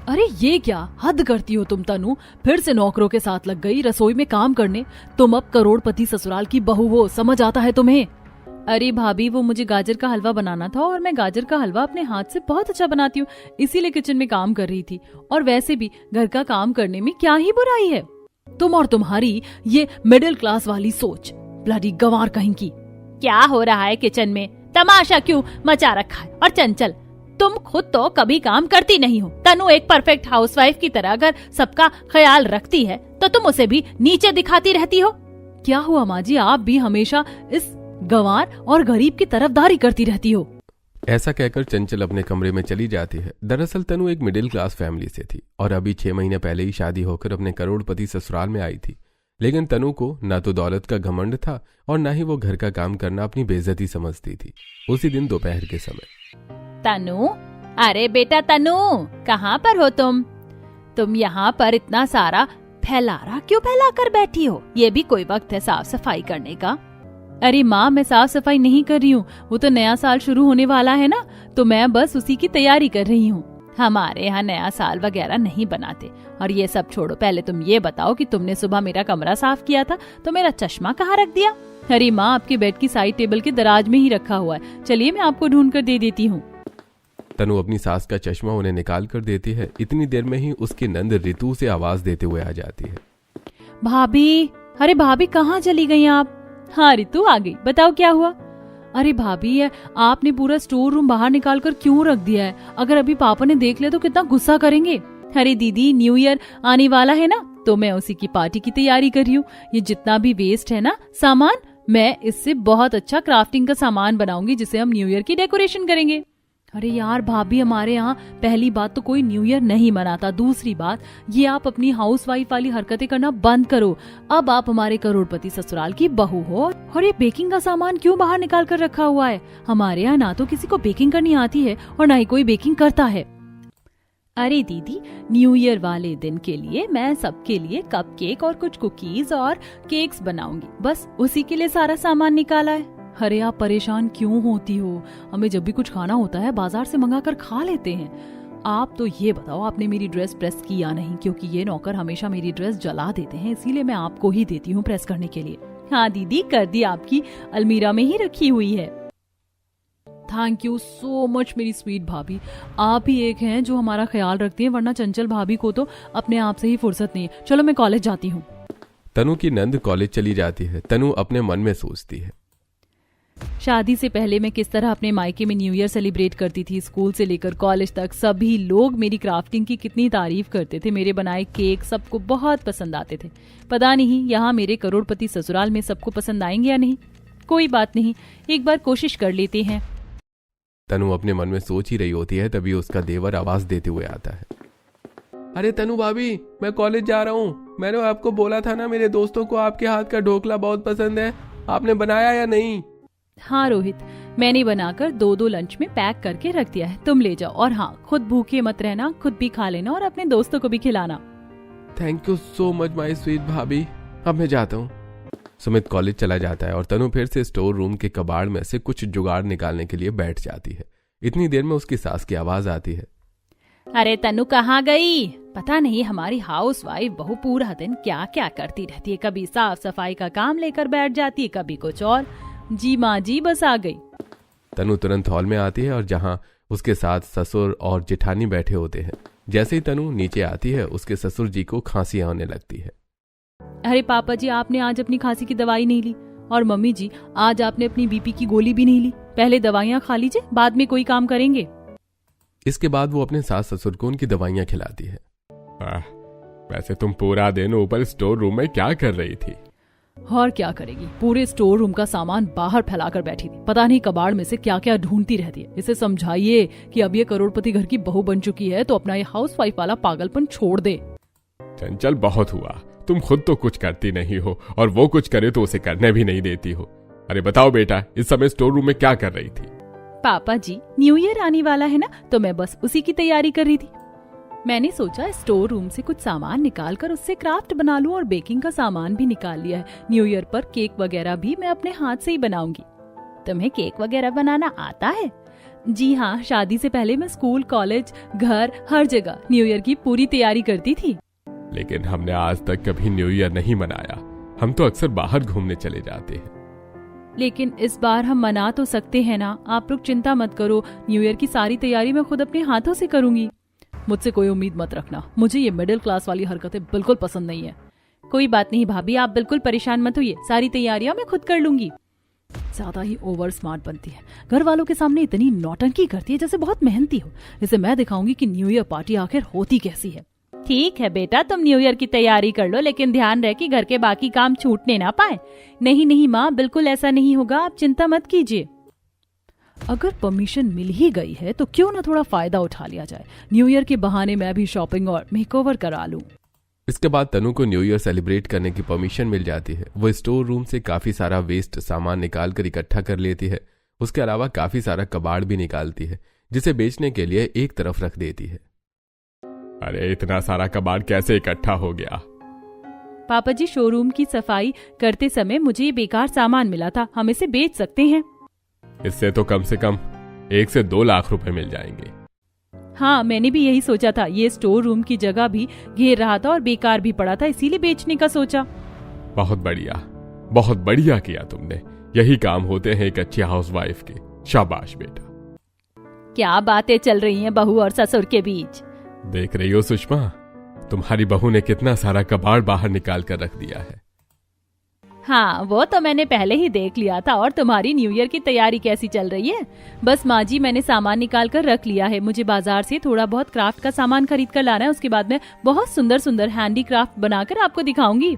अरे ये क्या हद करती हो तुम तनु, फिर से नौकरों के साथ लग गई रसोई में काम करने। तुम अब करोड़पति ससुराल की बहू हो, समझ आता है तुम्हें? अरे भाभी, वो मुझे गाजर का हलवा बनाना था और मैं गाजर का हलवा अपने हाथ से बहुत अच्छा बनाती हूँ, इसीलिए किचन में काम कर रही थी। और वैसे भी घर का काम करने में क्या ही बुराई है। तुम और तुम्हारी ये मिडिल क्लास वाली सोच, ब्लडी गंवार कहीं की। क्या हो रहा है किचन में? तमाशा क्यों मचा रखा है? और चंचल, तुम खुद तो कभी काम करती नहीं हो। तनु एक परफेक्ट हाउसवाइफ की तरह अगर सबका ख्याल रखती है तो तुम उसे भी नीचे दिखाती रहती हो। क्या हुआ माँ जी, आप भी हमेशा इस गंवार और गरीब की तरफदारी करती रहती हो। ऐसा कहकर चंचल अपने कमरे में चली जाती है। दरअसल तनु एक मिडिल क्लास फैमिली से थी और अभी 6 महीने पहले ही शादी होकर अपने करोड़पति ससुराल में आई थी। लेकिन तनु को ना तो दौलत का घमंड था और ना ही वो घर का काम करना अपनी बेइज्जती समझती थी। उसी दिन दोपहर के समय, तनु, अरे बेटा तनु, कहाँ पर हो तुम? तुम यहाँ पर इतना सारा फैलारा क्यों फैला कर बैठी हो? ये भी कोई वक्त है साफ सफाई करने का? अरे माँ, मैं साफ सफाई नहीं कर रही हूँ, वो तो नया साल शुरू होने वाला है ना, तो मैं बस उसी की तैयारी कर रही हूँ। हमारे यहाँ नया साल वगैरह नहीं बनाते। और ये सब छोड़ो, पहले तुम ये बताओ कि तुमने सुबह मेरा कमरा साफ किया था तो मेरा चश्मा कहाँ रख दिया? अरे माँ, आपके बेड की साइड टेबल के दराज में ही रखा हुआ है, चलिए मैं आपको ढूंढ कर दे देती हूँ। तनु अपनी सास का चश्मा उन्हें निकाल कर देती है। इतनी देर में ही उसकी नंद रितु से आवाज देते हुए आ जाती है। भाभी, अरे भाभी कहाँ चली गई आप? हाँ रितु आ गई, बताओ क्या हुआ? अरे भाभी, आपने पूरा स्टोर रूम बाहर निकाल कर क्यों रख दिया है? अगर अभी पापा ने देख लिया तो कितना गुस्सा करेंगे। अरे दीदी, न्यू ईयर आने वाला है ना, तो मैं उसी की पार्टी की तैयारी कर रही हूँ। ये जितना भी वेस्ट है ना सामान, मैं इससे बहुत अच्छा क्राफ्टिंग का सामान बनाऊंगी जिसे हम न्यू ईयर की डेकोरेशन करेंगे। अरे यार भाभी, हमारे यहाँ पहली बात तो कोई न्यू ईयर नहीं मनाता, दूसरी बात ये आप अपनी हाउसवाइफ वाली हरकतें करना बंद करो। अब आप हमारे करोड़पति ससुराल की बहू हो और ये बेकिंग का सामान क्यों बाहर निकाल कर रखा हुआ है? हमारे यहाँ ना तो किसी को बेकिंग करनी आती है और ना ही कोई बेकिंग करता है। अरे दीदी, न्यू ईयर वाले दिन के लिए मैं सबके लिए कपकेक और कुछ कुकीज और केक्स बनाऊंगी, बस उसी के लिए सारा सामान निकाला है। अरे आप परेशान क्यों होती हो? हमें जब भी कुछ खाना होता है बाजार से मंगा कर खा लेते हैं। आप तो ये बताओ, आपने मेरी ड्रेस प्रेस की या नहीं? क्योंकि ये नौकर हमेशा मेरी ड्रेस जला देते हैं, इसीलिए मैं आपको ही देती हूँ प्रेस करने के लिए। हाँ दीदी, कर दी, आपकी अलमीरा में ही रखी हुई है। थैंक यू सो मच मेरी स्वीट भाभी, आप ही एक हैं जो हमारा ख्याल रखती हैं, वरना चंचल भाभी को तो अपने आप से ही फुर्सत नहीं है। चलो मैं कॉलेज जाती हूँ। तनु की नंद कॉलेज चली जाती है। तनु अपने मन में सोचती है, शादी से पहले मैं किस तरह अपने मायके में न्यू ईयर सेलिब्रेट करती थी। स्कूल से लेकर कॉलेज तक सभी लोग मेरी क्राफ्टिंग की कितनी तारीफ करते थे। मेरे बनाए केक सबको बहुत पसंद आते थे। पता नहीं यहाँ मेरे करोड़पति ससुराल में सबको पसंद आएंगे या नहीं। कोई बात नहीं, एक बार कोशिश कर लेते हैं। तनु अपने मन में सोच ही रही होती है, तभी उसका देवर आवाज देते हुए आता है। अरे तनु भाभी, मैं कॉलेज जा रहा हूँ। मैंने आपको बोला था ना, मेरे दोस्तों को आपके हाथ का ढोकला बहुत पसंद है। आपने बनाया या नहीं? हाँ रोहित, मैंने बनाकर 2-2 लंच में पैक करके रख दिया है, तुम ले जाओ। और हाँ, खुद भूखे मत रहना, खुद भी खा लेना और अपने दोस्तों को भी खिलाना। Thank you so much my sweet भाभी, अब मैं जाता हूँ। सुमित कॉलेज चला जाता है और तनु फिर से स्टोर रूम के कबाड़ में से कुछ जुगाड़ निकालने के लिए बैठ जाती है। इतनी देर में उसकी सास की आवाज आती है। अरे तनु कहाँ गई? पता नहीं हमारी हाउसवाइफ बहू पूरा दिन क्या क्या करती रहती है। कभी साफ सफाई का काम लेकर बैठ जाती है, कभी कुछ और। जी माँ जी, बस आ गई। तनु तुरंत हॉल में आती है और जहाँ उसके साथ ससुर और जेठानी बैठे होते हैं। जैसे ही तनु नीचे आती है, उसके ससुर जी को खांसी आने लगती है। अरे पापा जी, आपने आज अपनी खांसी की दवाई नहीं ली। और मम्मी जी, आज आपने अपनी बीपी की गोली भी नहीं ली। पहले दवाइयाँ खा लीजिए, बाद में कोई काम करेंगे। इसके बाद वो अपने सास ससुर को उनकी दवाइयाँ खिलाती है। वैसे तुम पूरा दिन ऊपर स्टोर रूम में क्या कर रही थी? और क्या करेगी, पूरे स्टोर रूम का सामान बाहर फैलाकर बैठी थी। पता नहीं कबाड़ में से क्या क्या ढूंढती रहती है। इसे समझाइए कि अब ये करोड़पति घर की बहू बन चुकी है तो अपना ये हाउसवाइफ वाला पागलपन छोड़ दे। चंचल, बहुत हुआ। तुम खुद तो कुछ करती नहीं हो और वो कुछ करे तो उसे करने भी नहीं देती हो। अरे बताओ बेटा, इस समय स्टोर रूम में क्या कर रही थी? पापा जी, न्यू ईयर आने वाला है ना, तो मैं बस उसी की तैयारी कर रही थी। मैंने सोचा स्टोर रूम से कुछ सामान निकाल कर उससे क्राफ्ट बना लूं और बेकिंग का सामान भी निकाल लिया है। न्यू ईयर पर केक वगैरह भी मैं अपने हाथ से ही बनाऊंगी। तुम्हें केक वगैरह बनाना आता है? जी हाँ, शादी से पहले मैं स्कूल, कॉलेज, घर, हर जगह न्यू ईयर की पूरी तैयारी करती थी। लेकिन हमने आज तक कभी न्यू ईयर नहीं मनाया। हम तो अक्सर बाहर घूमने चले जाते हैं। लेकिन इस बार हम मना तो सकते हैं ना। आप लोग चिंता मत करो, न्यू ईयर की सारी तैयारी मैं खुद अपने हाथों से करूंगी। मुझसे कोई उम्मीद मत रखना, मुझे ये मिडिल क्लास वाली हरकतें बिल्कुल पसंद नहीं है। कोई बात नहीं भाभी, आप बिल्कुल परेशान मत होइए, सारी तैयारियां मैं खुद कर लूंगी। ज्यादा ही ओवर स्मार्ट बनती है, घर वालों के सामने इतनी नौटंकी करती है जैसे बहुत मेहनती हो। इसे मैं दिखाऊंगी कि न्यू ईयर पार्टी आखिर होती कैसी है। ठीक है बेटा, तुम न्यू ईयर की तैयारी कर लो, लेकिन ध्यान रहे कि घर के बाकी काम छूटने ना पाए। नहीं नहीं माँ, बिल्कुल ऐसा नहीं होगा, आप चिंता मत कीजिए। अगर परमिशन मिल ही गई है तो क्यों ना थोड़ा फायदा उठा लिया जाए। न्यू ईयर के बहाने मैं भी शॉपिंग और मेकओवर करा लूं। इसके बाद तनु को न्यू ईयर सेलिब्रेट करने की परमिशन मिल जाती है। वो स्टोर रूम से काफी सारा वेस्ट सामान निकाल कर इकट्ठा कर लेती है। उसके अलावा काफी सारा कबाड़ भी निकालती है, जिसे बेचने के लिए एक तरफ रख देती है। अरे इतना सारा कबाड़ कैसे इकट्ठा हो गया? पापा जी, शोरूम की सफाई करते समय मुझे ये बेकार सामान मिला था, हम इसे बेच सकते हैं। इससे तो कम से कम 1 से 2 लाख रुपए मिल जाएंगे। हाँ, मैंने भी यही सोचा था। ये स्टोर रूम की जगह भी घेर रहा था और बेकार भी पड़ा था, इसीलिए बेचने का सोचा। बहुत बढ़िया किया तुमने। यही काम होते हैं एक अच्छी हाउसवाइफ के। शाबाश बेटा। क्या बातें चल रही हैं बहू और ससुर के बीच? देख रही हो सुषमा, तुम्हारी बहू ने कितना सारा कबाड़ बाहर निकाल कर रख दिया है। हाँ, वो तो मैंने पहले ही देख लिया था। और तुम्हारी न्यू ईयर की तैयारी कैसी चल रही है? बस माँ जी, मैंने सामान निकाल कर रख लिया है। मुझे बाजार से थोड़ा बहुत क्राफ्ट का सामान खरीद कर लाना है। उसके बाद मैं बहुत सुंदर सुंदर हैंडी क्राफ्ट बनाकर आपको दिखाऊंगी।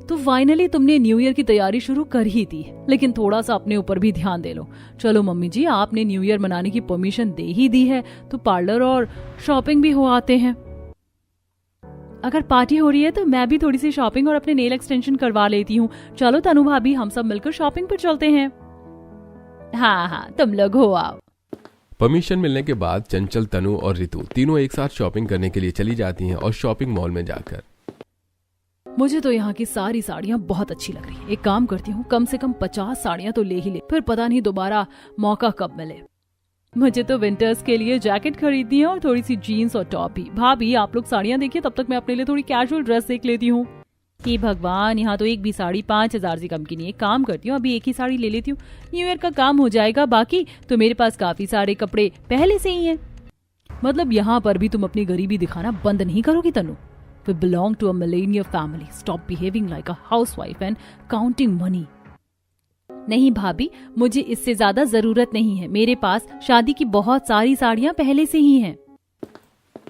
तो फाइनली तुमने न्यू ईयर की तैयारी शुरू कर ही दी, लेकिन थोड़ा सा अपने ऊपर भी ध्यान दे लो। चलो मम्मी जी, आपने न्यू ईयर मनाने की परमिशन दे ही दी है तो पार्लर और शॉपिंग भी हो आते हैं। अगर पार्टी हो रही है तो मैं भी थोड़ी सी शॉपिंग और अपने नेल एक्सटेंशन करवा लेती हूँ। चलो तनु भाभी, हम सब मिलकर शॉपिंग पर चलते हैं। हाँ हाँ, तुम लोग हो आओ। परमिशन मिलने के बाद चंचल, तनु और रितु तीनों एक साथ शॉपिंग करने के लिए चली जाती हैं। और शॉपिंग मॉल में जाकर मुझे तो यहाँ की सारी साड़ियाँ बहुत अच्छी लग रही है। एक काम करती हूँ, कम से कम 50 साड़ियाँ तो ले ही ले, फिर पता नहीं दोबारा मौका कब मिले। मुझे तो विंटर्स के लिए जैकेट खरीदनी है और थोड़ी सी जीन्स और टॉप भी। भाभी, आप लोग साड़ियाँ देखिए, तब तक मैं अपने लिए थोड़ी कैजुअल ड्रेस देख लेती हूँ। हे भगवान, यहाँ तो एक भी साड़ी 5,000 से कम की नहीं है। काम करती हूँ, अभी एक ही साड़ी ले लेती हूँ, न्यू ईयर का काम हो जाएगा। बाकी तो मेरे पास काफी सारे कपड़े पहले से ही हैं। मतलब यहाँ पर भी तुम अपनी गरीबी दिखाना बंद नहीं करोगी तनु? We belong to a millionaire family. Stop behaving like a housewife and counting money. नहीं भाभी, मुझे इससे ज्यादा जरूरत नहीं है। मेरे पास शादी की बहुत सारी साड़ियाँ पहले से ही हैं।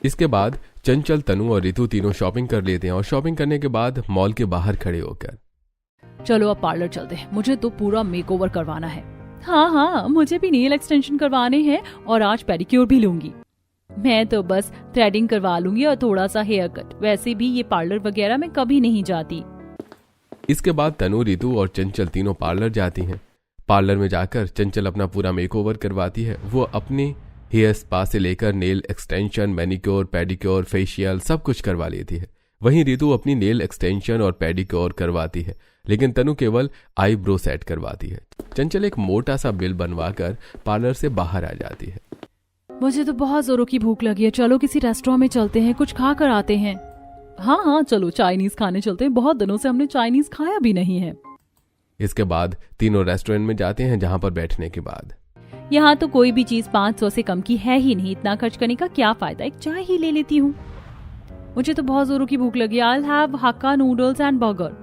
इसके बाद चंचल, तनु और रितु तीनों शॉपिंग कर लेते हैं। और शॉपिंग करने के बाद मॉल के बाहर खड़े होकर, चलो अब पार्लर चलते हैं, मुझे तो पूरा मेकओवर करवाना है। हाँ हाँ, मुझे भी नेल एक्सटेंशन करवाने हैं और आज पेडिक्योर भी लूंगी। मैं तो बस थ्रेडिंग करवा लूंगी और थोड़ा सा हेयर कट। वैसे भी ये पार्लर वगैरह में कभी नहीं जाती। इसके बाद तनु, रितु और चंचल तीनों पार्लर जाती हैं। पार्लर में जाकर चंचल अपना पूरा मेकओवर करवाती है। वो अपने हेयर स्पा से लेकर nail extension, manicure, pedicure, facial सब कुछ करवा लेती है। वहीं रितु अपनी नेल एक्सटेंशन और पेडिक्योर करवाती है, लेकिन तनु केवल आईब्रो सेट करवाती है। चंचल एक मोटा सा बिल बनवाकर पार्लर से बाहर आ जाती है। मुझे तो बहुत जोरों की भूख लगी है, चलो किसी रेस्टोरेंट में चलते हैं, कुछ खा कर आते हैं। हाँ हाँ चलो, चाइनीज खाने चलते हैं, बहुत दिनों से हमने चाइनीज खाया भी नहीं है। इसके बाद तीनों रेस्टोरेंट में जाते हैं, जहाँ पर बैठने के बाद यहाँ तो कोई भी चीज 500 से कम की है ही नहीं। इतना खर्च करने का क्या फायदा, एक चाय ही ले लेती हूँ। मुझे तो बहुत जोरों की भूख लगी। I will have hakka noodles and burger.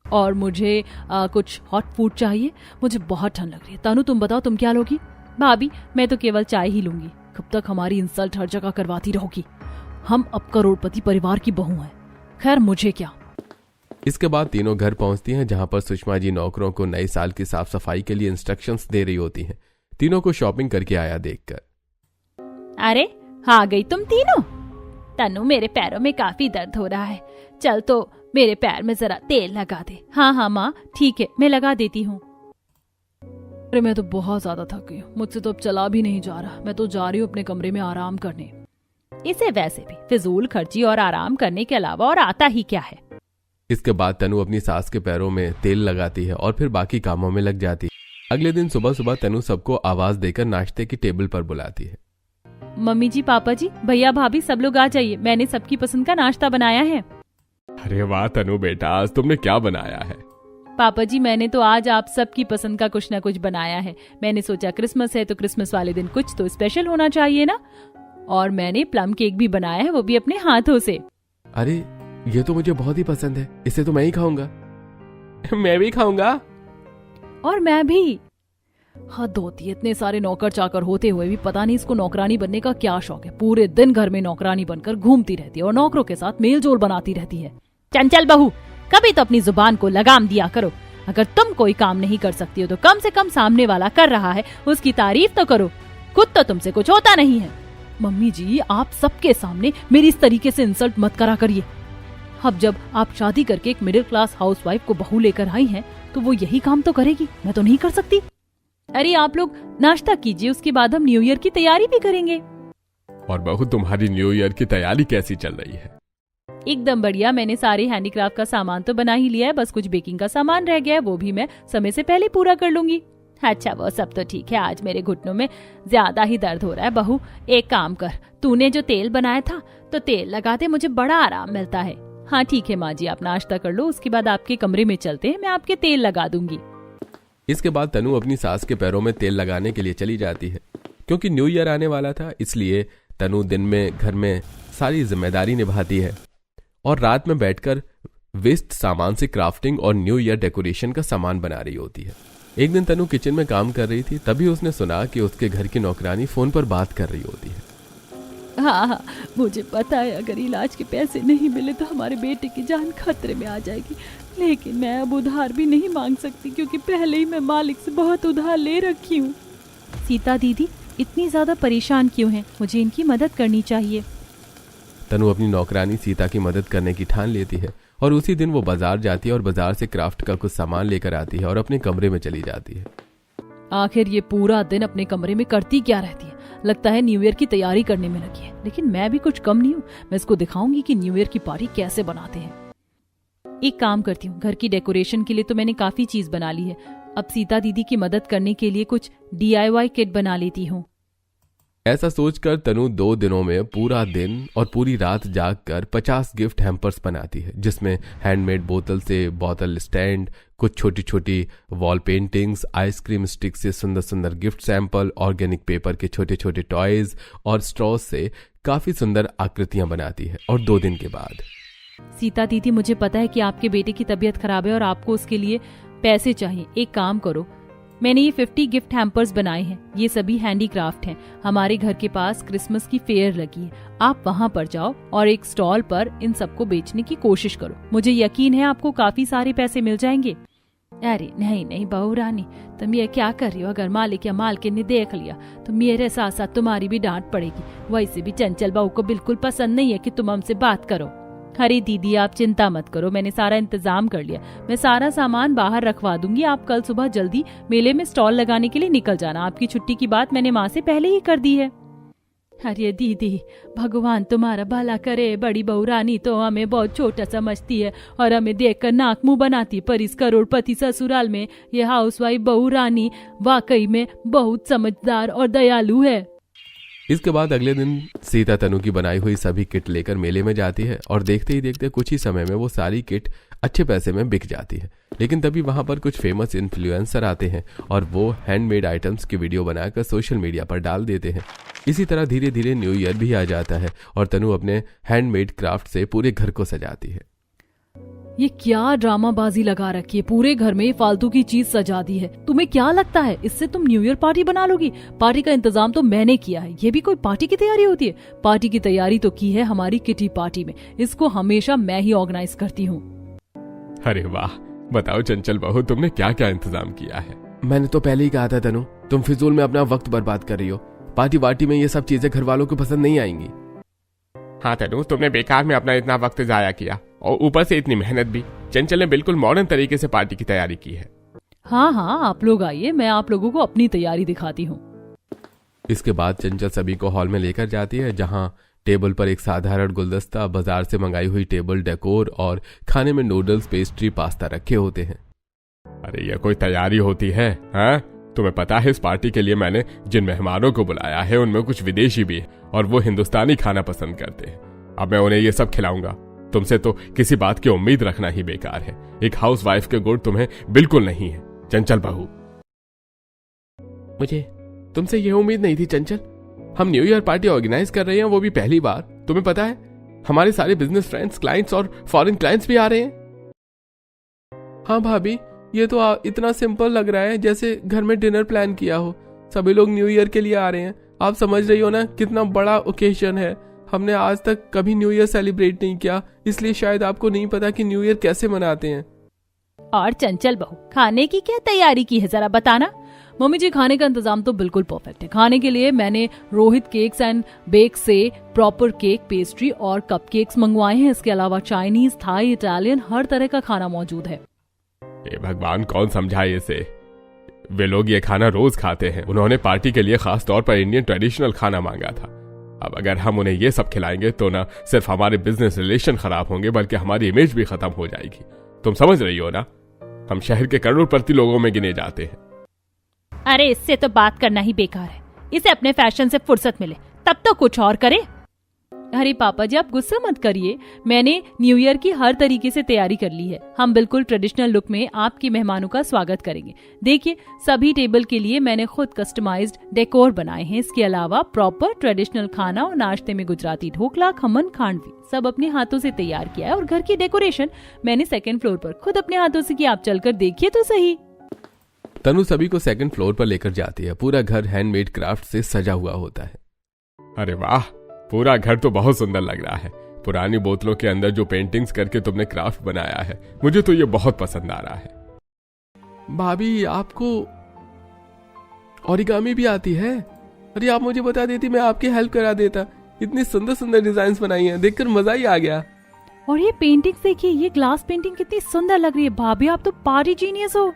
और मुझे कुछ हॉट फूड चाहिए। मुझे बहुत ठंड लग रही है। तनु तुम बताओ, तुम क्या लोगी? भाभी, मैं तो केवल चाय ही लूंगी। कब तक हमारी इंसल्ट हर जगह करवाती रहोगी? हम अब करोड़पति परिवार की बहू हैं। खैर मुझे क्या। इसके बाद तीनों घर पहुंचती हैं, जहां पर सुषमा जी नौकरों को नए साल की साफ सफाई के लिए इंस्ट्रक्शंस दे रही होती हैं। तीनों को शॉपिंग करके आया देखकर, अरे आ गई तुम तीनों। तनु, मेरे पैरों में काफी दर्द हो रहा है, चल तो मेरे पैर में जरा तेल लगा दे। हाँ हाँ माँ, ठीक है, मैं लगा देती हूँ। अरे मैं तो बहुत ज्यादा थक गई हूँ, मुझसे तो अब चला भी नहीं जा रहा। मैं तो जा रही हूँ अपने कमरे में आराम करने। इसे वैसे भी फिजूल खर्ची और आराम करने के अलावा और आता ही क्या है। इसके बाद तनु अपनी सास के पैरों में तेल लगाती है और फिर बाकी कामों में लग जाती है। अगले दिन सुबह सुबह तनु सबको आवाज देकर नाश्ते की टेबल पर बुलाती है। मम्मी जी, पापा जी, भैया भाभी सब लोग आ जाइए, मैंने सबकी पसंद का नाश्ता बनाया है। अरे वाह तनु बेटा, आज तुमने क्या बनाया है? पापा जी, मैंने तो आज आप सबकी पसंद का कुछ ना कुछ बनाया है। मैंने सोचा क्रिसमस है तो क्रिसमस वाले दिन कुछ तो स्पेशल होना चाहिए ना, और मैंने प्लम केक भी बनाया है, वो भी अपने हाथों से। अरे ये तो मुझे बहुत ही पसंद है, इसे तो मैं ही खाऊंगा। मैं भी खाऊंगा। और मैं भी। हद होती है, इतने सारे नौकर चाकर होते हुए भी पता नहीं इसको नौकरानी बनने का क्या शौक है। पूरे दिन घर में नौकरानी बनकर घूमती रहती है और नौकरों के साथ मेल जोल बनाती रहती है। चंचल बहू, कभी तो अपनी जुबान को लगाम दिया करो। अगर तुम कोई काम नहीं कर सकती हो तो कम से कम सामने वाला कर रहा है उसकी तारीफ तो करो। खुद तो तुमसे कुछ होता नहीं है। मम्मी जी, आप सबके सामने मेरी इस तरीके से इंसल्ट मत करा करिए। अब जब आप शादी करके एक मिडिल क्लास हाउसवाइफ को बहू लेकर आई हैं, तो वो यही काम तो करेगी, मैं तो नहीं कर सकती। अरे आप लोग नाश्ता कीजिए, उसके बाद हम न्यू ईयर की तैयारी भी करेंगे। और बहू, तुम्हारी न्यू ईयर की तैयारी कैसी चल रही है? एकदम बढ़िया। मैंने सारे हैंडीक्राफ्ट का सामान तो बना ही लिया है, बस कुछ बेकिंग का सामान रह गया है, वो भी मैं समय से पहले पूरा कर लूंगी। अच्छा, वो सब तो ठीक है। आज मेरे घुटनों में ज्यादा ही दर्द हो रहा है। बहू, एक काम कर, तूने जो तेल बनाया था तो तेल लगाते मुझे बड़ा आराम मिलता है। हाँ ठीक है माँ जी, आप नाश्ता कर लो, उसके बाद आपके कमरे में चलते हैं, मैं आपके तेल लगा दूंगी। इसके बाद तनु अपनी सास के पैरों में तेल लगाने के लिए चली जाती है। क्योंकि न्यू ईयर आने वाला था, इसलिए तनु दिन में घर में सारी जिम्मेदारी निभाती है और रात में बैठकर वेस्ट सामान से क्राफ्टिंग और न्यू ईयर डेकोरेशन का सामान बना रही होती है। एक दिन तनु किचन में काम कर रही थी, तभी उसने सुना कि उसके घर की नौकरानी फोन पर बात कर रही होती है। हाँ, मुझे पता है अगर इलाज के पैसे नहीं मिले तो हमारे बेटे की जान खतरे में आ जाएगी, लेकिन मैं अब उधार भी नहीं मांग सकती क्योंकि पहले ही मैं मालिक से बहुत उधार ले रखी हूँ। सीता दीदी इतनी ज्यादा परेशान क्यों हैं? मुझे इनकी मदद करनी चाहिए। तनु अपनी नौकरानी सीता की मदद करने की ठान लेती है और उसी दिन वो बाजार जाती है और बाजार से क्राफ्ट का कुछ सामान लेकर आती है और अपने कमरे में चली जाती है। आखिर ये पूरा दिन अपने कमरे में करती क्या रहती है? लगता है न्यू ईयर की तैयारी करने में लगी है, लेकिन मैं भी कुछ कम नहीं हूँ। मैं इसको दिखाऊंगी कि न्यू ईयर की पार्टी कैसे बनाते हैं। एक काम करती हूँ, घर की डेकोरेशन के लिए तो मैंने काफी चीज बना ली है, अब सीता दीदी की मदद करने के लिए कुछ DIY किट बना लेती हूँ। ऐसा सोचकर तनु 2 दिनों में पूरा दिन और पूरी रात जागकर 50 गिफ्ट हैम्पर्स बनाती है, जिसमें हैंडमेड बोतल से बॉटल स्टैंड, कुछ छोटी छोटी वॉल पेंटिंग्स, आइसक्रीम स्टिक से सुंदर सुंदर गिफ्ट सैंपल, ऑर्गेनिक पेपर के छोटे छोटे टॉयज और स्ट्रॉ से काफी सुंदर आकृतियां बनाती है। और 2 दिन के बाद, सीता दीदी मुझे पता है कि आपके बेटे की तबीयत खराब है और आपको उसके लिए पैसे चाहिए। एक काम करो, मैंने ये 50 गिफ्ट हैम्पर्स बनाए हैं, ये सभी हैंडीक्राफ्ट हैं। हमारे घर के पास क्रिसमस की फेयर लगी है, आप वहाँ पर जाओ और एक स्टॉल पर इन सबको बेचने की कोशिश करो। मुझे यकीन है आपको काफी सारे पैसे मिल जाएंगे। अरे नहीं नहीं बहू रानी, तुम ये क्या कर रही हो? अगर मालिक या मालकिन ने देख लिया तो मेरे साथ साथ तुम्हारी भी डांट पड़ेगी। वैसे भी चंचल बहू को बिल्कुल पसंद नहीं है कि तुम हमसे बात करो। अरे दीदी आप चिंता मत करो, मैंने सारा इंतजाम कर लिया। मैं सारा सामान बाहर रखवा दूंगी। आप कल सुबह जल्दी मेले में स्टॉल लगाने के लिए निकल जाना। आपकी छुट्टी की बात मैंने माँ से पहले ही कर दी है। अरे दीदी, भगवान तुम्हारा भला करे। बड़ी बहू रानी तो हमें बहुत छोटा समझती है और हमें देखकर नाक मुंह बनाती, पर इस करोड़पति ससुराल में ये हाउसवाइफ बहू रानी वाकई में बहुत समझदार और दयालु है। इसके बाद अगले दिन सीता तनु की बनाई हुई सभी किट लेकर मेले में जाती है और देखते ही देखते कुछ ही समय में वो सारी किट अच्छे पैसे में बिक जाती है। लेकिन तभी वहां पर कुछ फेमस इन्फ्लुएंसर आते हैं और वो हैंडमेड आइटम्स की वीडियो बनाकर सोशल मीडिया पर डाल देते हैं। इसी तरह धीरे धीरे न्यू ईयर भी आ जाता है और तनु अपने हैंडमेड क्राफ्ट से पूरे घर को सजाती है। ये क्या ड्रामाबाजी लगा रखी है? पूरे घर में फालतू की चीज सजा दी है। तुम्हें क्या लगता है इससे तुम न्यू ईयर पार्टी बना लोगी? पार्टी का इंतजाम तो मैंने किया है। ये भी कोई पार्टी की तैयारी होती है? पार्टी की तैयारी तो की है हमारी किटी पार्टी में। इसको हमेशा मैं ही ऑर्गेनाइज करती हूँ। अरे वाह, बताओ चंचल बहू, तुमने क्या क्या इंतजाम किया है? मैंने तो पहले ही कहा था तनु, तुम फिजूल में अपना वक्त बर्बाद कर रही हो। पार्टी वार्टी में ये सब चीजें घर वालों को पसंद नहीं आएंगी। हाँ तनु, तुमने बेकार में अपना इतना वक्त जाया किया और ऊपर से इतनी मेहनत भी। चंचल ने बिल्कुल मॉडर्न तरीके से पार्टी की तैयारी की है। हाँ हाँ, आप लोग आइए, मैं आप लोगों को अपनी तैयारी दिखाती हूँ। इसके बाद चंचल सभी को हॉल में लेकर जाती है, जहाँ टेबल पर एक साधारण गुलदस्ता, बाजार से मंगाई हुई टेबल डेकोर और खाने में नूडल्स, पेस्ट्री, पास्ता रखे होते हैं। अरे ये कोई तैयारी होती है? हाँ, तुम्हें पता है इस पार्टी के लिए मैंने जिन मेहमानों को बुलाया है उनमें कुछ विदेशी भी है और वो हिंदुस्तानी खाना पसंद करते हैं। अब मैं उन्हें ये सब खिलाऊंगा। तुमसे तो किसी बात की उम्मीद रखना ही बेकार है। एक हाउस वाइफ के गुण तुम्हें बिल्कुल नहीं है चंचल बहू। मुझे तुमसे ये उम्मीद नहीं थी चंचल। हम न्यू ईयर पार्टी ऑर्गेनाइज कर रहे हैं, वो भी पहली बार। तुम्हें पता है हमारे सारे बिजनेस फ्रेंड्स, क्लाइंट्स और फॉरेन क्लाइंट्स भी आ रहे हैं। हाँ भाभी, ये तो इतना सिंपल लग रहा है जैसे घर में डिनर प्लान किया हो। सभी लोग न्यू ईयर के लिए आ रहे हैं। आप समझ रही हो ना कितना बड़ा ओकेजन है। हमने आज तक कभी न्यू ईयर सेलिब्रेट नहीं किया, इसलिए शायद आपको नहीं पता कि न्यू ईयर कैसे मनाते हैं। और चंचल बहू, खाने की क्या तैयारी की है जरा बताना। मम्मी जी, खाने का इंतजाम तो बिल्कुल परफेक्ट है। खाने के लिए मैंने रोहित केक्स एंड बेक से प्रॉपर केक, पेस्ट्री और कपकेक्स मंगवाए हैं। इसके अलावा चाइनीज, थाई, इटालियन हर तरह का खाना मौजूद है। हे भगवान, कौन समझाए इसे। वे लोग ये खाना रोज खाते हैं। उन्होंने पार्टी के लिए खास तौर पर इंडियन ट्रेडिशनल खाना मांगा था। अब अगर हम उन्हें ये सब खिलाएंगे तो ना सिर्फ हमारे बिजनेस रिलेशन खराब होंगे बल्कि हमारी इमेज भी खत्म हो जाएगी। तुम समझ रही हो ना, हम शहर के करोड़पति लोगों में गिने जाते हैं। अरे इससे तो बात करना ही बेकार है। इसे अपने फैशन से फुर्सत मिले तब तो कुछ और करे। अरे पापा जी, आप गुस्सा मत करिए। मैंने न्यू ईयर की हर तरीके से तैयारी कर ली है। हम बिल्कुल ट्रेडिशनल लुक में आपके मेहमानों का स्वागत करेंगे। देखिए, सभी टेबल के लिए मैंने खुद कस्टमाइज्ड डेकोर बनाए हैं। इसके अलावा प्रॉपर ट्रेडिशनल खाना और नाश्ते में गुजराती ढोकला, खमन, खांडवी सब अपने हाथों से तैयार किया है। और घर की डेकोरेशन मैंने सेकेंड फ्लोर पर खुद अपने हाथों से किया। आप चलकर देखिए तो सही। तनु सभी को सेकंड फ्लोर पर लेकर जाती है। पूरा घर हैंडमेड क्राफ्ट से सजा हुआ होता है। अरे वाह, पूरा घर तो बहुत सुंदर लग रहा है। पुरानी बोतलों के अंदर जो पेंटिंग्स करके तुमने क्राफ्ट बनाया है, मुझे तो ये बहुत पसंद आ रहा है। भाभी, आपको ओरिगामी भी आती है? अरे आप मुझे बता देती, मैं आपकी हेल्प करा देता। इतनी सुंदर सुंदर डिजाइन बनाई हैं, देखकर मजा ही आ गया। और ये पेंटिंग देखिए, ये ग्लास पेंटिंग कितनी सुंदर लग रही है। भाभी, आप तो पारी जीनियस हो।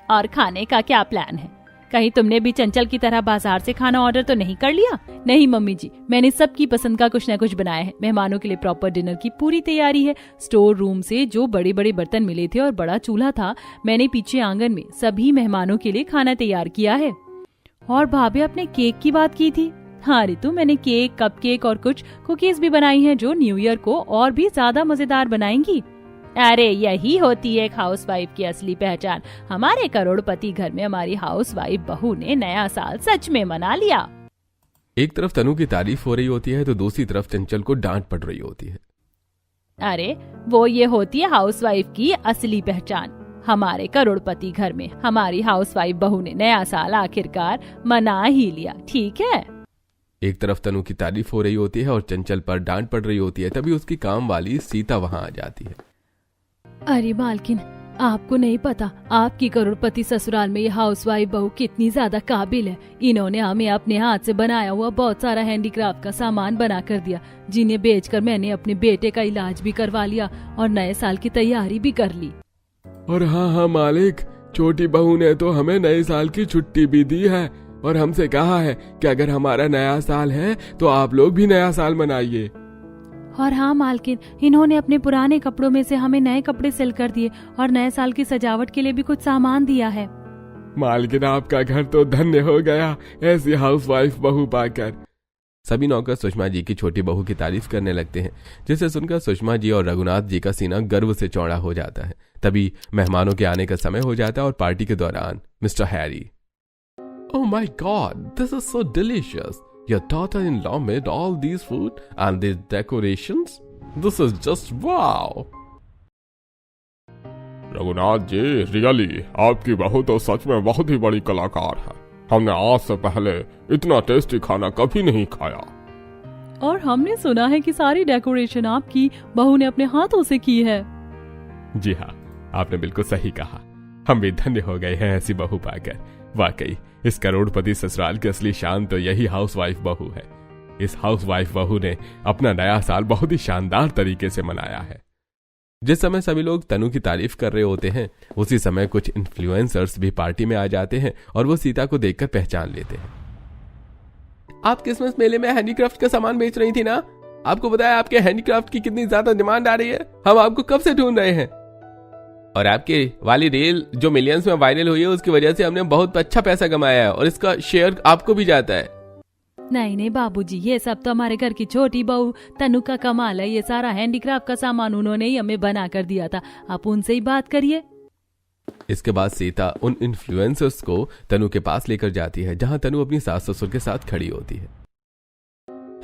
और खाने का क्या प्लान है? कहीं तुमने भी चंचल की तरह बाजार से खाना ऑर्डर तो नहीं कर लिया? नहीं मम्मी जी, मैंने सबकी पसंद का कुछ न कुछ बनाया है। मेहमानों के लिए प्रॉपर डिनर की पूरी तैयारी है। स्टोर रूम से जो बड़े बड़े बर्तन मिले थे और बड़ा चूल्हा था, मैंने पीछे आंगन में सभी मेहमानों के लिए खाना तैयार किया है। और भाभी, आपने केक की बात की थी। हाँ रितु, मैंने केक, कपकेक और कुछ कुकीज भी बनाई हैं जो न्यू ईयर को और भी ज्यादा मजेदार बनाएंगी। अरे यही होती है एक हाउसवाइफ की असली पहचान। हमारे करोड़पति घर में हमारी हाउसवाइफ बहू ने नया साल सच में मना लिया। एक तरफ तनु की तारीफ हो रही होती है तो दूसरी तरफ चंचल को डांट पड़ रही होती है। अरे वो ये होती है हाउसवाइफ की असली पहचान। हमारे करोड़पति घर में हमारी हाउसवाइफ बहू ने नया साल आखिरकार मना ही लिया, ठीक है। एक तरफ तनु की तारीफ हो रही होती है और चंचल पर डांट पड़ रही होती है। तभी उसकी काम वाली सीता वहां आ जाती है। अरे मालकिन, आपको नहीं पता आपकी करोड़पति ससुराल में ये हाउसवाइफ बहू कितनी ज्यादा काबिल है। इन्होंने हमें अपने हाथ से बनाया हुआ बहुत सारा हैंडीक्राफ्ट का सामान बना कर दिया, जिन्हें बेचकर मैंने अपने बेटे का इलाज भी करवा लिया और नए साल की तैयारी भी कर ली। और हाँ मालिक, छोटी बहू ने तो हमें नए साल की छुट्टी भी दी है और हमसे कहा है कि अगर हमारा नया साल है तो आप लोग भी नया साल मनाइए। और हाँ मालकिन, इन्होंने अपने पुराने कपड़ों में से हमें नए कपड़े सिल कर दिए और नए साल की सजावट के लिए भी कुछ सामान दिया है। मालकिन, आपका घर तो धन्य हो गया ऐसी हाउसवाइफ बहू पाकर। सभी नौकर सुषमा जी की छोटी बहू की तारीफ करने लगते हैं, जिसे सुनकर सुषमा जी और रघुनाथ जी का सीना गर्व से चौड़ा हो जाता है। तभी मेहमानों के आने का समय हो जाता है और पार्टी के दौरान mister Harry, oh my God, this is so delicious. Your daughter-in-law made all these food and these decorations. This is just wow. Raghunath ji, really आपकी बहू तो सच में बहुत ही बड़ी कलाकार है। हमने आज से पहले इतना टेस्टी खाना कभी नहीं खाया। और हमने सुना है कि सारी डेकोरेशन आपकी बहू ने अपने हाथों से की है। जी हाँ, आपने बिल्कुल सही कहा। हम भी धन्य हो गए हैं ऐसी बहू पाकर। वाकई इस करोड़पति ससुराल की असली शान तो यही हाउसवाइफ बहू है। इस हाउसवाइफ बहू ने अपना नया साल बहुत ही शानदार तरीके से मनाया है। जिस समय सभी लोग तनु की तारीफ कर रहे होते हैं, उसी समय कुछ इन्फ्लुएंसर्स भी पार्टी में आ जाते हैं और वो सीता को देखकर पहचान लेते हैं। आप क्रिसमस मेले में हैंडीक्राफ्ट का सामान बेच रही थी ना? आपको बताया आपके हैंडीक्राफ्ट की कितनी ज्यादा डिमांड आ रही है। हम आपको कब से ढूंढ रहे हैं। और आपके वाली रील जो मिलियंस में वायरल हुई है उसकी वजह से हमने बहुत अच्छा पैसा कमाया है और इसका शेयर आपको भी जाता है। नहीं नहीं बाबूजी, ये सब तो हमारे घर की छोटी बहू तनु का कमाल है। ये सारा हैंडीक्राफ्ट का सामान उन्होंने ही हमें बना कर दिया था। आप उनसे ही बात करिए। इसके बाद सीता उन इन्फ्लुएंसर्स को तनु के पास लेकर जाती है जहां तनु अपनी सास ससुर के साथ खड़ी होती है।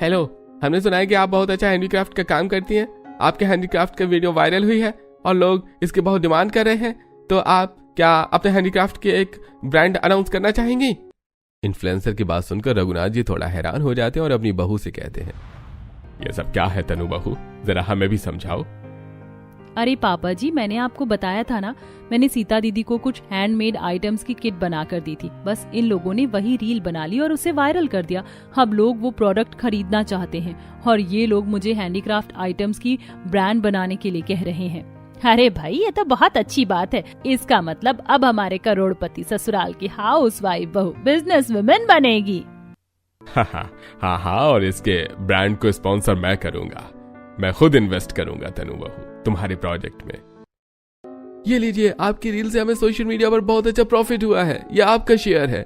हेलो, हमने सुना है कि आप बहुत अच्छा हैंडीक्राफ्ट का काम करती हैं। आपके हैंडीक्राफ्ट का वीडियो वायरल हुई है और लोग इसकी बहुत डिमांड कर रहे हैं, तो आप क्या अपने हैंडीक्राफ्ट की एक ब्रांड अनाउंस करना चाहेंगी? इन्फ्लुएंसर की बात सुनकर रघुनाथ जी थोड़ा हैरान हो जाते हैं और अपनी बहू से कहते हैं, ये सब क्या है तनु बहू, जरा हमें भी समझाओ। अरे पापा जी, मैंने आपको बताया था ना, मैंने सीता दीदी को कुछ हैंडमेड आइटम्स की किट बना कर दी थी। बस इन लोगों ने वही रील बना ली और उसे वायरल कर दिया। अब लोग वो प्रोडक्ट खरीदना चाहते हैं और ये लोग मुझे हैंडीक्राफ्ट आइटम्स की ब्रांड बनाने के लिए कह रहे हैं। अरे भाई, ये तो बहुत अच्छी बात है। इसका मतलब अब हमारे करोड़पति ससुराल की हाउसवाइफ बहू बिजनेस वुमेन बनेगी। हाँ, और इसके ब्रांड को स्पॉन्सर मैं करूंगा। मैं खुद इन्वेस्ट करूंगा तनु बहू तुम्हारे प्रोजेक्ट में। ये लीजिए, आपकी रील से हमें सोशल मीडिया पर बहुत अच्छा प्रॉफिट हुआ है, ये आपका शेयर है।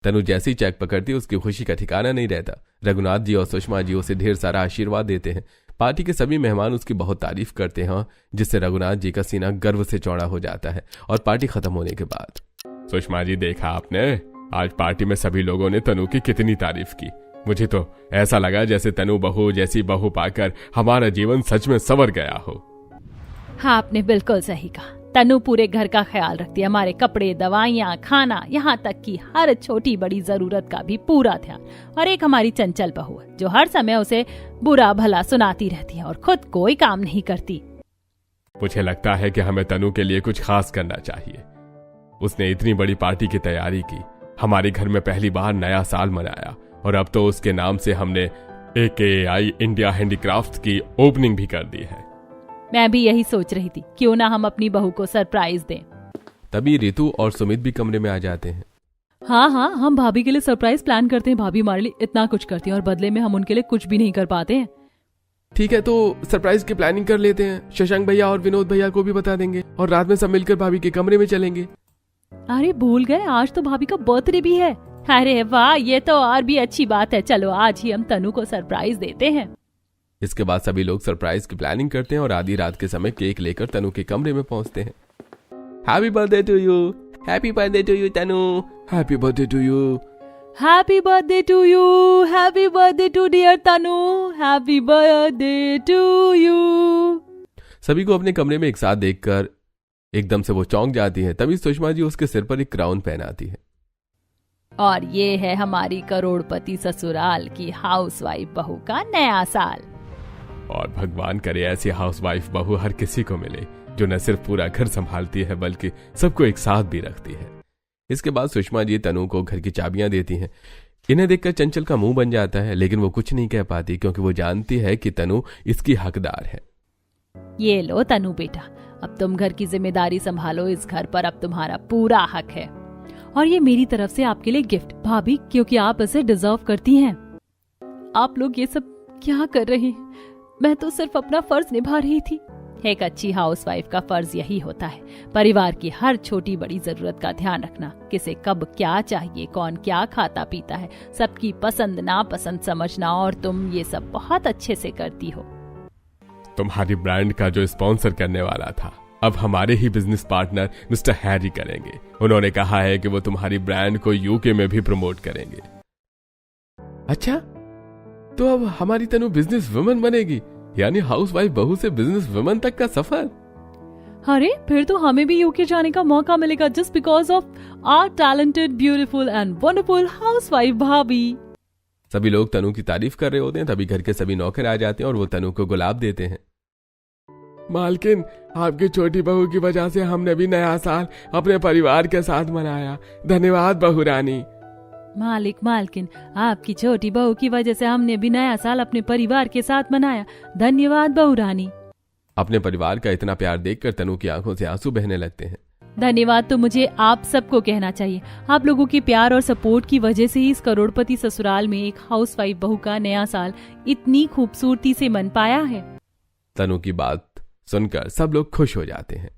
तनु जैसी चेक पकड़ती उसकी खुशी का ठिकाना नहीं रहता। रघुनाथ जी और सुषमा जी उसे ढेर सारा आशीर्वाद देते हैं। पार्टी के सभी मेहमान उसकी बहुत तारीफ करते हैं, जिससे रघुनाथ जी का सीना गर्व से चौड़ा हो जाता है। और पार्टी खत्म होने के बाद, सुषमा जी, देखा आपने आज पार्टी में सभी लोगों ने तनु की कितनी तारीफ की। मुझे तो ऐसा लगा जैसे तनु बहू जैसी बहू पाकर हमारा जीवन सच में संवर गया हो। हाँ, आपने बिल्कुल सही कहा। तनु पूरे घर का ख्याल रखती है, हमारे कपड़े, दवाइयाँ, खाना, यहाँ तक कि हर छोटी बड़ी जरूरत का भी पूरा ध्यान। और एक हमारी चंचल बहू है जो हर समय उसे बुरा भला सुनाती रहती है और खुद कोई काम नहीं करती। मुझे लगता है कि हमें तनु के लिए कुछ खास करना चाहिए। उसने इतनी बड़ी पार्टी की तैयारी की, हमारे घर में पहली बार नया साल मनाया और अब तो उसके नाम से हमने AKI इंडिया हैंडीक्राफ्ट की ओपनिंग भी कर दी है। मैं भी यही सोच रही थी, क्यों ना हम अपनी बहू को सरप्राइज दें। तभी रितु और सुमित भी कमरे में आ जाते हैं। हाँ, हम भाभी के लिए सरप्राइज प्लान करते हैं। भाभी हमारे लिए इतना कुछ करती है और बदले में हम उनके लिए कुछ भी नहीं कर पाते हैं। ठीक है, तो सरप्राइज की प्लानिंग कर लेते हैं। शशांक भैया और विनोद भैया को भी बता देंगे और रात में सब मिलकर भाभी के कमरे में चलेंगे। अरे भूल गए, आज तो भाभी का बर्थडे भी है। अरे वाह, ये तो और भी अच्छी बात है। चलो आज ही हम तनु को सरप्राइज देते हैं। इसके बाद सभी लोग सरप्राइज की प्लानिंग करते हैं और आधी रात के समय केक लेकर तनु के कमरे में पहुंचते हैं। Happy birthday to you, happy birthday to you Tanu, happy birthday to you, happy birthday to you, happy birthday to dear Tanu, happy birthday to you. सभी को अपने कमरे में एक साथ देखकर एकदम से वो चौंक जाती है। तभी सुषमा जी उसके सिर पर एक क्राउन पहनाती है। और ये है हमारी करोड़पति ससुराल की हाउसवाइफ बहू का नया साल। और भगवान करे ऐसी हाउसवाइफ बहू हर किसी को मिले जो न सिर्फ पूरा घर संभालती है बल्कि सबको एक साथ भी रखती है। इसके बाद सुषमा जी तनु को घर की चाबियां देती हैं। इन्हें देखकर चंचल का मुंह बन जाता है, लेकिन वो कुछ नहीं कह पाती क्योंकि वो जानती है कि तनु इसकी हकदार है। ये लो तनु बेटा, अब तुम घर की जिम्मेदारी संभालो। इस घर पर अब तुम्हारा पूरा हक है और ये मेरी तरफ से आपके लिए गिफ्ट भाभी, क्योंकि आप इसे डिजर्व करती हैं। आप लोग ये सब क्या कर रहे हैं? मैं तो सिर्फ अपना फर्ज निभा रही थी। एक अच्छी हाउसवाइफ का फर्ज यही होता है, परिवार की हर छोटी बड़ी जरूरत का ध्यान रखना। किसे कब क्या चाहिए, कौन क्या खाता पीता है, सबकी पसंद नापसंद समझना। और तुम ये सब बहुत अच्छे से करती हो। तुम्हारी ब्रांड का जो स्पॉन्सर करने वाला था अब हमारे ही बिजनेस पार्टनर मिस्टर हैरी करेंगे। उन्होंने कहा है कि वो तुम्हारी ब्रांड को यूके में भी प्रमोट करेंगे। अच्छा, तो अब हमारी तनु बिजनेस वुमन बनेगी, यानी हाउसवाइफ बहू से बिजनेस वुमन तक का सफर। अरे फिर तो हमें भी यूके जाने का मौका मिलेगा, just because of our talented, beautiful and wonderful housewife भाभी। सभी लोग तनु की तारीफ कर रहे होते हैं। तभी घर के सभी नौकर आ जाते हैं और वो तनु को गुलाब देते हैं। मालकिन, आपकी छोटी बहू की वजह से हमने भी नया साल अपने परिवार के साथ मनाया। धन्यवाद बहू रानी। मालकिन, आपकी छोटी बहू की वजह से हमने भी नया साल अपने परिवार के साथ मनाया। धन्यवाद बहू रानी। अपने परिवार का इतना प्यार देखकर तनु की आंखों से आंसू बहने लगते हैं। धन्यवाद तो मुझे आप सबको कहना चाहिए। आप लोगों के प्यार और सपोर्ट की वजह से ही इस करोड़पति ससुराल में एक हाउसवाइफ बहू का नया साल इतनी खूबसूरती से मन पाया है। तनु की बात सुनकर सब लोग खुश हो जाते हैं।